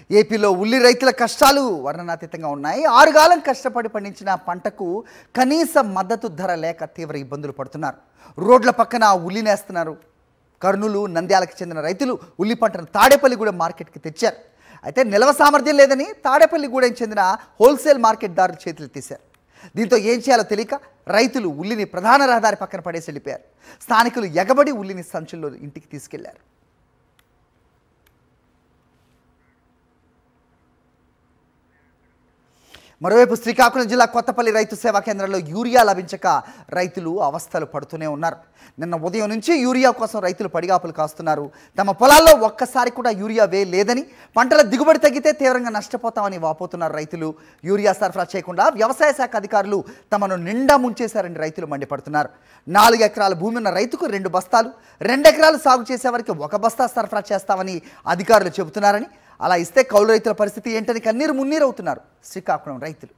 ఏపీలో ఉల్లి రైతుల కష్టాలు వర్ణనాతీతంగా ఉన్నాయి. 6 కాలం కష్టపడి పండించిన పంటకు కనీస మద్దతు ధర లేక తీవ్ర ఇబ్బందులు పడుతున్నారు. రోడ్ల పక్కన ఉల్లినేస్తున్నారు. కర్నూలు, నంద్యాలకు చెందిన రైతులు ఉల్లి పంటను తాడేపల్లిగూడెం మార్కెట్కి తెచ్చారు. అయితే నిల్వ సామర్థ్యం లేదని తాడేపల్లిగూడెం చెందిన హోల్సేల్ మార్కెట్దారులు చేతులు తీశారు. దీంతో ఏం చేయాలో తెలియక రైతులు ఉల్లిని ప్రధాన రహదారి పక్కన పడేసి వెళ్ళిపోయారు. స్థానికులు ఎగబడి ఉల్లిని సంచుల్లో ఇంటికి తీసుకెళ్లారు. మరోవైపు శ్రీకాకుళం జిల్లా కొత్తపల్లి రైతు సేవా కేంద్రంలో యూరియా లభించక రైతులు అవస్థలు పడుతూనే ఉన్నారు. నిన్న ఉదయం నుంచి యూరియా కోసం రైతులు పడిగాపులు కాస్తున్నారు. తమ పొలాల్లో ఒక్కసారి కూడా యూరియా వేయలేదని, పంటల దిగుబడి తగ్గితే తీవ్రంగా నష్టపోతామని వాపోతున్నారు రైతులు. యూరియా సరఫరా చేయకుండా వ్యవసాయ శాఖ అధికారులు తమను నిండా ముంచేశారని రైతులు మండిపడుతున్నారు. 4 ఎకరాల భూమి ఉన్న రైతుకు 2 బస్తాలు, 2 ఎకరాలు సాగు చేసేవారికి 1 బస్తా సరఫరా చేస్తామని అధికారులు చెబుతున్నారని, అలా ఇస్తే కౌలు రైతుల పరిస్థితి ఏంటని కన్నీరు మున్నీరవుతున్నారు శ్రీకాకుళం రైతులు.